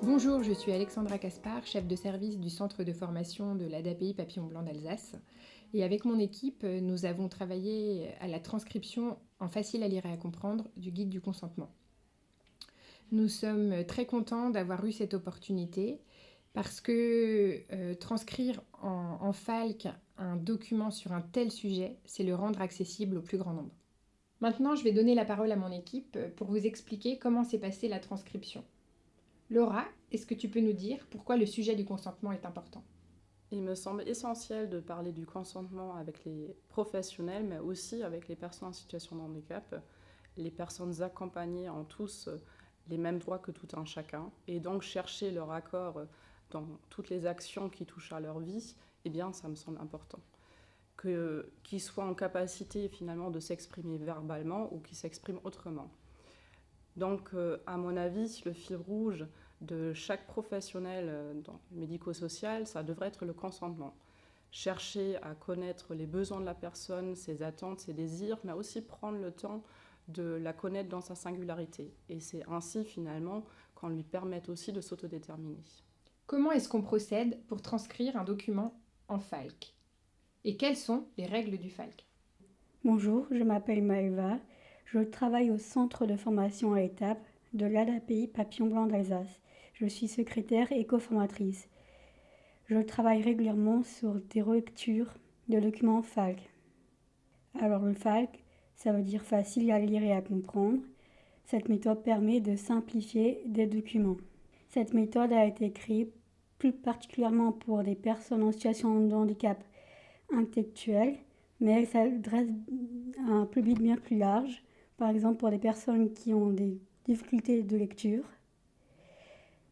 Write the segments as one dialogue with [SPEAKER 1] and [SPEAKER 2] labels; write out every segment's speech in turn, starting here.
[SPEAKER 1] Bonjour, je suis Alexandra Caspar, chef de service du centre de formation de l'ADAPI Papillon Blanc d'Alsace. Et avec mon équipe, nous avons travaillé à la transcription en facile à lire et à comprendre du guide du consentement. Nous sommes très contents d'avoir eu cette opportunité parce que transcrire en FALC un document sur un tel sujet, c'est le rendre accessible au plus grand nombre. Maintenant, je vais donner la parole à mon équipe pour vous expliquer comment s'est passée la transcription. Laura, est-ce que tu peux nous dire pourquoi le sujet du consentement est important ?
[SPEAKER 2] Il me semble essentiel de parler du consentement avec les professionnels, mais aussi avec les personnes en situation de handicap. Les personnes accompagnées ont tous les mêmes droits que tout un chacun, et donc chercher leur accord dans toutes les actions qui touchent à leur vie, eh bien, ça me semble important. Qu'ils soient en capacité finalement de s'exprimer verbalement ou qu'ils s'expriment autrement. Donc, à mon avis, le fil rouge de chaque professionnel dans le médico-social, ça devrait être le consentement. Chercher à connaître les besoins de la personne, ses attentes, ses désirs, mais aussi prendre le temps de la connaître dans sa singularité. Et c'est ainsi, finalement, qu'on lui permette aussi de s'autodéterminer.
[SPEAKER 1] Comment est-ce qu'on procède pour transcrire un document en FALC ? Et quelles sont les règles du FALC ?
[SPEAKER 3] Bonjour, je m'appelle Maëva. Je travaille au centre de formation à étapes de l'ADAPI Papillon Blanc d'Alsace. Je suis secrétaire et coformatrice. Je travaille régulièrement sur des relectures de documents FALC. Alors le FALC, ça veut dire facile à lire et à comprendre. Cette méthode permet de simplifier des documents. Cette méthode a été créée plus particulièrement pour des personnes en situation de handicap intellectuel, mais elle s'adresse à un public bien plus large, par exemple pour des personnes qui ont des difficultés de lecture,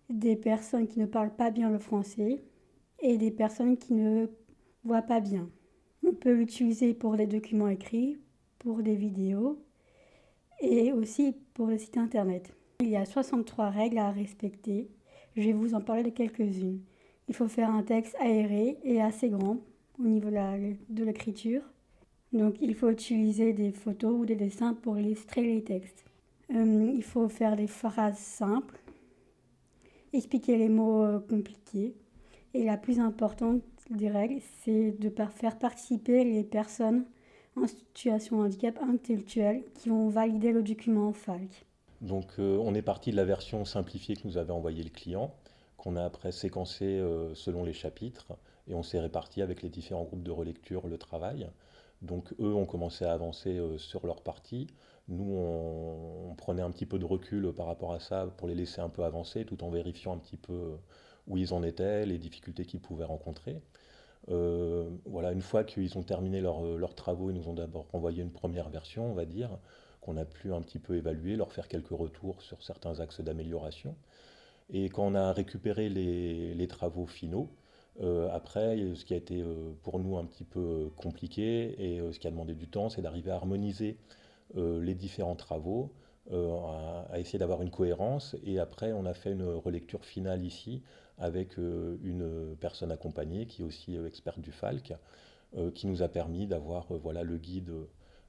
[SPEAKER 3] des personnes qui ne parlent pas bien le français et des personnes qui ne voient pas bien. On peut l'utiliser pour des documents écrits, pour des vidéos et aussi pour le site internet. Il y a 63 règles à respecter. Je vais vous en parler de quelques-unes. Il faut faire un texte aéré et assez grand au niveau de l'écriture. Donc il faut utiliser des photos ou des dessins pour illustrer les textes. Il faut faire des phrases simples, expliquer les mots compliqués. Et la plus importante des règles, c'est de faire participer les personnes en situation de handicap intellectuel qui vont valider le document FALC.
[SPEAKER 4] Donc on est parti de la version simplifiée que nous avait envoyé le client, qu'on a après séquencé selon les chapitres, et on s'est réparti avec les différents groupes de relecture le travail. Donc eux ont commencé à avancer sur leur partie. Nous, on prenait un petit peu de recul par rapport à ça pour les laisser un peu avancer, tout en vérifiant un petit peu où ils en étaient, les difficultés qu'ils pouvaient rencontrer. Voilà, une fois qu'ils ont terminé leurs travaux, ils nous ont d'abord envoyé une première version, on va dire, qu'on a pu un petit peu évaluer, leur faire quelques retours sur certains axes d'amélioration. Et quand on a récupéré les travaux finaux, après, ce qui a été pour nous un petit peu compliqué et ce qui a demandé du temps, c'est d'arriver à harmoniser les différents travaux, à essayer d'avoir une cohérence. Et après, on a fait une relecture finale ici avec une personne accompagnée qui est aussi experte du FALC, qui nous a permis d'avoir voilà, le guide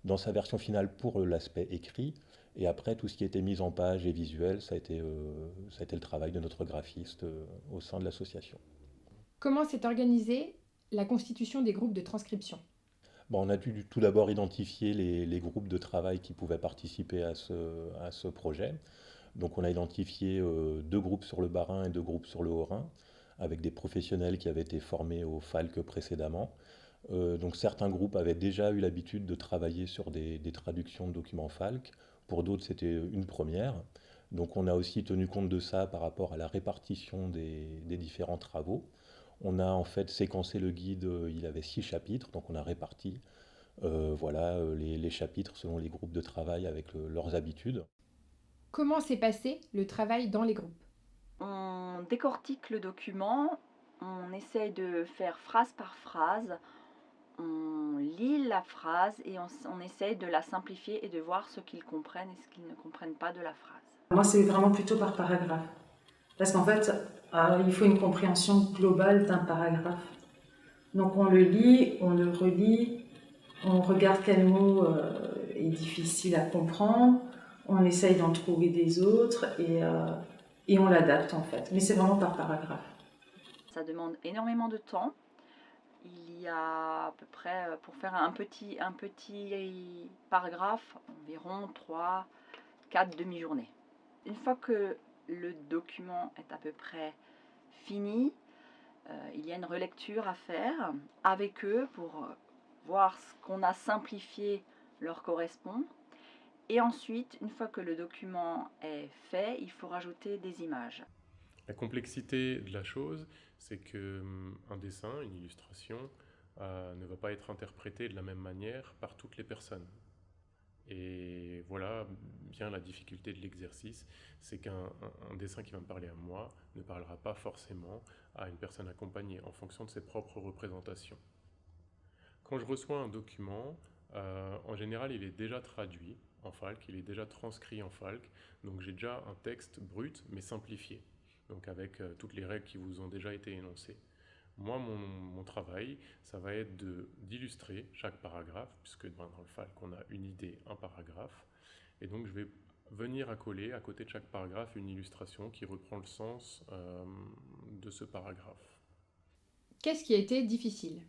[SPEAKER 4] dans sa version finale pour l'aspect écrit. Et après, tout ce qui était mis en page et visuel, ça a été le travail de notre graphiste au sein de l'association.
[SPEAKER 1] Comment s'est organisée la constitution des groupes de transcription ?
[SPEAKER 4] Bon, on a dû tout d'abord identifier les groupes de travail qui pouvaient participer à ce projet. Donc on a identifié 2 groupes sur le Bas-Rhin et 2 groupes sur le Haut-Rhin, avec des professionnels qui avaient été formés au FALC précédemment. Donc certains groupes avaient déjà eu l'habitude de travailler sur des traductions de documents FALC, pour d'autres c'était une première. Donc on a aussi tenu compte de ça par rapport à la répartition des différents travaux. On a en fait séquencé le guide, il avait 6 chapitres, donc on a réparti voilà, les chapitres selon les groupes de travail avec leurs habitudes.
[SPEAKER 1] Comment s'est passé le travail dans les groupes ?
[SPEAKER 5] On décortique le document, on essaye de faire phrase par phrase, on lit la phrase et on essaye de la simplifier et de voir ce qu'ils comprennent et ce qu'ils ne comprennent pas de la phrase.
[SPEAKER 6] Moi, c'est vraiment plutôt par paragraphe. Parce qu'en fait, il faut une compréhension globale d'un paragraphe. Donc on le lit, on le relit, on regarde quel mot est difficile à comprendre, on essaye d'en trouver des autres et et on l'adapte en fait. Mais c'est vraiment par paragraphe.
[SPEAKER 5] Ça demande énormément de temps. Il y a à peu près, pour faire un petit paragraphe, environ 3-4 demi-journées. Une fois que le document est à peu près fini, il y a une relecture à faire avec eux pour voir ce qu'on a simplifié leur correspond. Et ensuite, une fois que le document est fait, il faut rajouter des images.
[SPEAKER 7] La complexité de la chose, c'est qu'un dessin, une illustration, ne va pas être interprété de la même manière par toutes les personnes. Et voilà bien la difficulté de l'exercice, c'est qu'un dessin qui va me parler à moi ne parlera pas forcément à une personne accompagnée en fonction de ses propres représentations. Quand je reçois un document, en général il est déjà traduit en FALC, il est déjà transcrit en FALC, donc j'ai déjà un texte brut mais simplifié, donc avec toutes les règles qui vous ont déjà été énoncées. Moi, mon travail, ça va être d'illustrer chaque paragraphe, puisque dans le FALC, on a une idée, un paragraphe. Et donc, je vais venir accoler à côté de chaque paragraphe une illustration qui reprend le sens de ce paragraphe.
[SPEAKER 1] Qu'est-ce qui a été difficile ?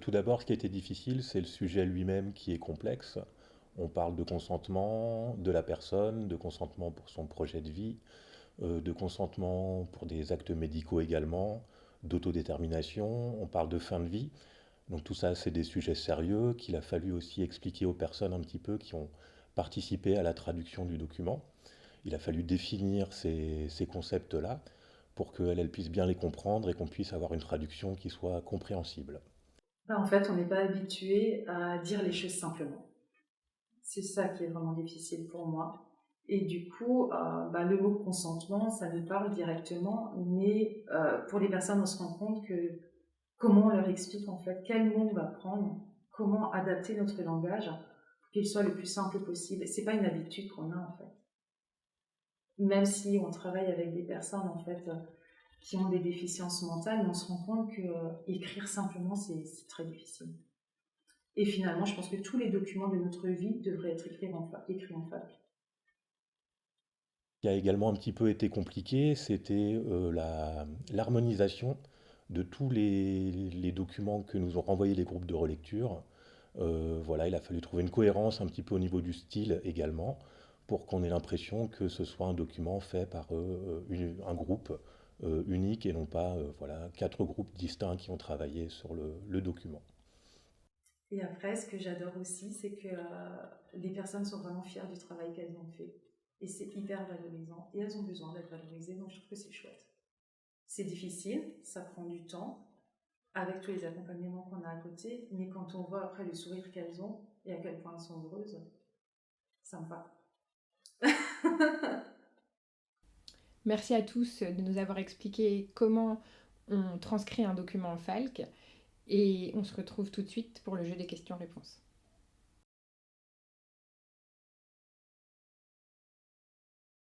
[SPEAKER 4] Tout d'abord, ce qui a été difficile, c'est le sujet lui-même qui est complexe. On parle de consentement de la personne, de consentement pour son projet de vie, de consentement pour des actes médicaux également, d'autodétermination, on parle de fin de vie. Donc tout ça, c'est des sujets sérieux qu'il a fallu aussi expliquer aux personnes un petit peu qui ont participé à la traduction du document. Il a fallu définir ces concepts-là pour qu'elles puissent bien les comprendre et qu'on puisse avoir une traduction qui soit compréhensible.
[SPEAKER 6] En fait, on n'est pas habitué à dire les choses simplement. C'est ça qui est vraiment difficile pour moi. Et du coup, le mot consentement, ça nous parle directement, mais pour les personnes, on se rend compte que comment on leur explique en fait, quel mot on va prendre, comment adapter notre langage pour qu'il soit le plus simple possible. C'est pas une habitude qu'on a en fait. Même si on travaille avec des personnes en fait qui ont des déficiences mentales, on se rend compte que écrire simplement, c'est très difficile. Et finalement, je pense que tous les documents de notre vie devraient être écrits en FALC.
[SPEAKER 4] Ce qui a également un petit peu été compliqué, c'était l'harmonisation de tous les documents que nous ont renvoyés les groupes de relecture. Voilà, il a fallu trouver une cohérence un petit peu au niveau du style également, pour qu'on ait l'impression que ce soit un document fait par un groupe unique et non pas 4 groupes distincts qui ont travaillé sur le document.
[SPEAKER 6] Et après, ce que j'adore aussi, c'est que les personnes sont vraiment fières du travail qu'elles ont fait. Et c'est hyper valorisant. Et elles ont besoin d'être valorisées, donc je trouve que c'est chouette. C'est difficile, ça prend du temps, avec tous les accompagnements qu'on a à côté, mais quand on voit après le sourire qu'elles ont et à quel point elles sont heureuses, ça me va.
[SPEAKER 1] Merci à tous de nous avoir expliqué comment on transcrit un document en FALC et on se retrouve tout de suite pour le jeu des questions-réponses.